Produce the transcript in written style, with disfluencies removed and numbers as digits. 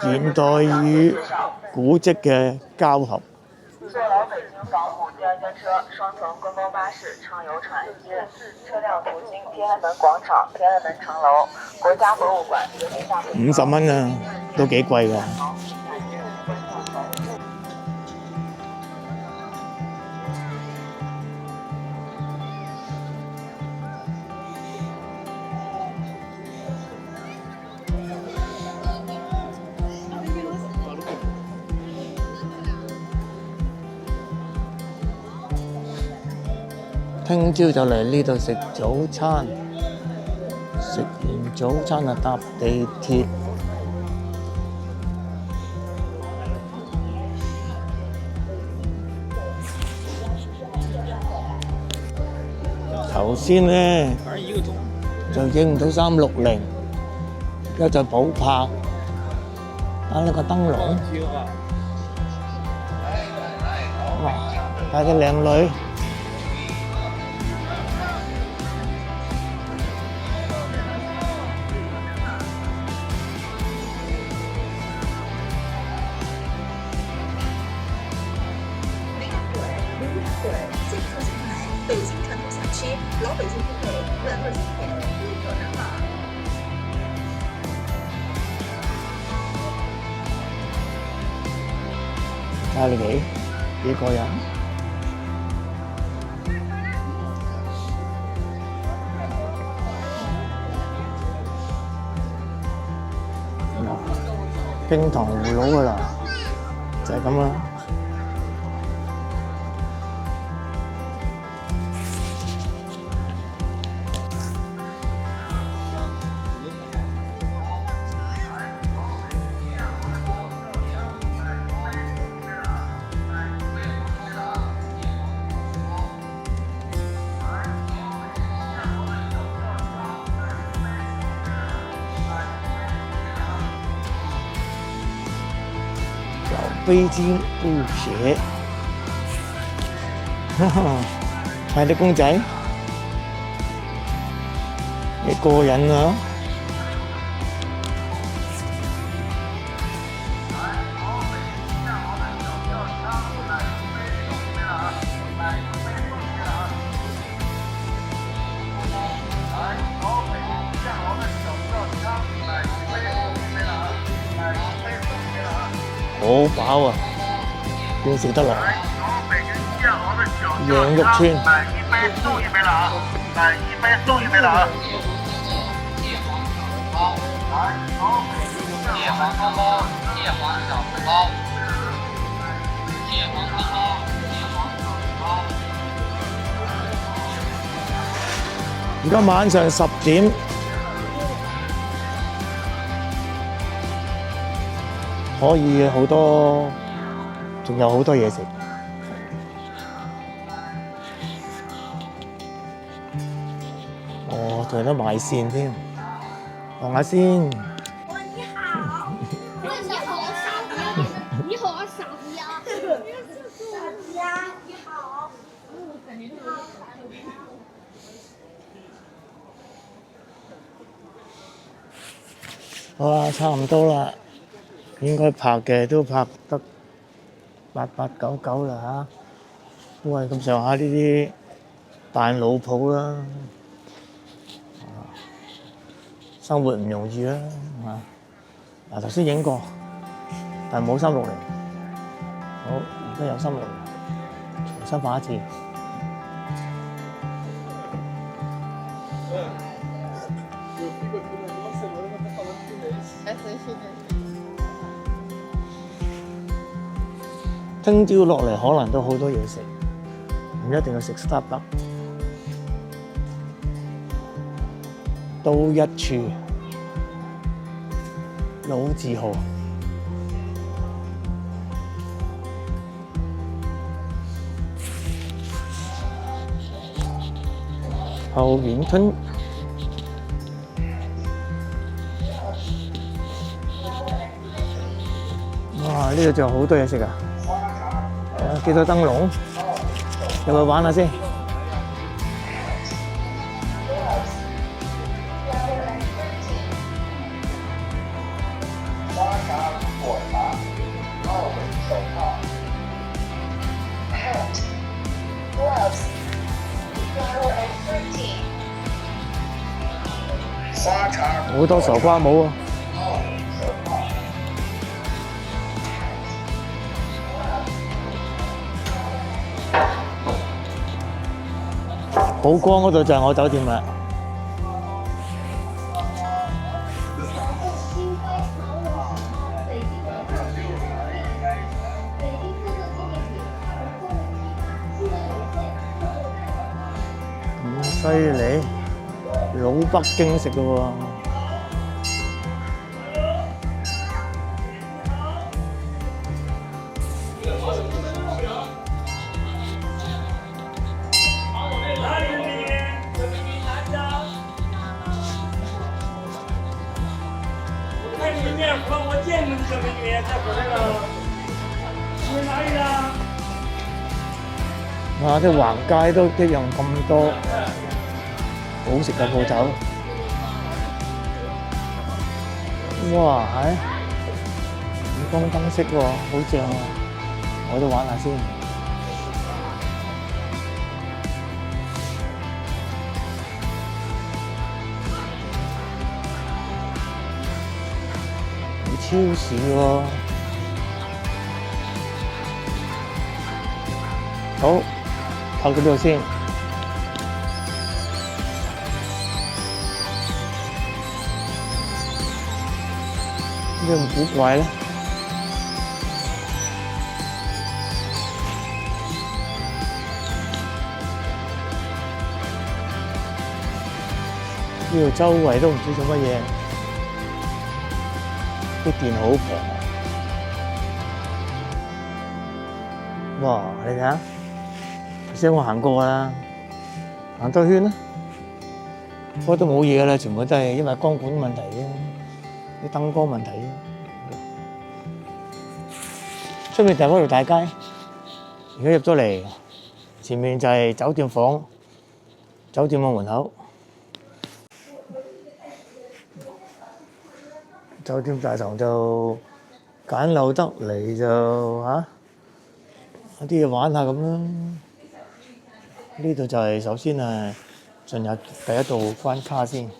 現代與古蹟嘅交合。坐老北京防护第2班車，雙層觀光巴士，暢遊長安街，車輛途經天安門廣場、天安門城樓、國家博物館、人民大會堂。50蚊啊，都幾貴㗎。聽朝就嚟呢度食早餐，食完早餐就搭地鐵。頭先呢就影唔到360，而家就補拍啊呢個燈籠，哇！帶個靚女。北京传统小吃，老北京风味，软糯经典，不可难忘。睇下你幾個人？冰糖葫蘆㗎啦，就係咁啦。飛機布鞋，睇啲公仔，幾過癮啊！好飽啊！點食得落？羊肉串，買1杯送1杯了啊！買1杯送1杯了啊！蟹黄汤包、蟹黄小笼包、蟹黄汤包、蟹黄小笼包。而家晚上10點。可以好多，仲有好多嘢食。哦，仲有得買線添，望下先。哇，你好！你好，傻逼！你好，傻逼！傻逼！你好。好啦，差唔多啦。應該拍嘅都拍得8899啦嚇，都係咁上下呢啲扮老鋪啦，生活唔容易啦嚇。嗱頭先影過，但冇360，好而家有360，重新拍一次。聽朝落嚟可能都好多嘢食，唔一定要食 Starbucks。都一處老字號，後園村。哇！呢度仲有好多嘢食啊！幾多燈籠，入去玩下先。Hat, gloves, 113. 花叉好多傻瓜帽啊！寶光嗰度就係我酒店啦。咁犀利，老北京式嘅喎。我见过你这美女，在回来了。你去哪里了？哇！啲橫街都一樣咁多好食嘅鋪頭。哇！係五光燈飾喎，好正啊！我都玩下先。超市喎，好，拍到呢度先。呢咁古怪咧？呢度周圍都唔知做乜嘢。啲電好平啊！哇！你睇下，頭先我行過啦，行多圈啦，不過都冇嘢啦，全部都係因為光管問題啫，啲燈光問題啫。出面就係嗰條大街，而家入咗嚟，前面就係酒店房，酒店嘅門口。酒店大堂就簡陋得嚟就有啲嘢玩下咁啦。呢度就係首先進入第一道關卡先。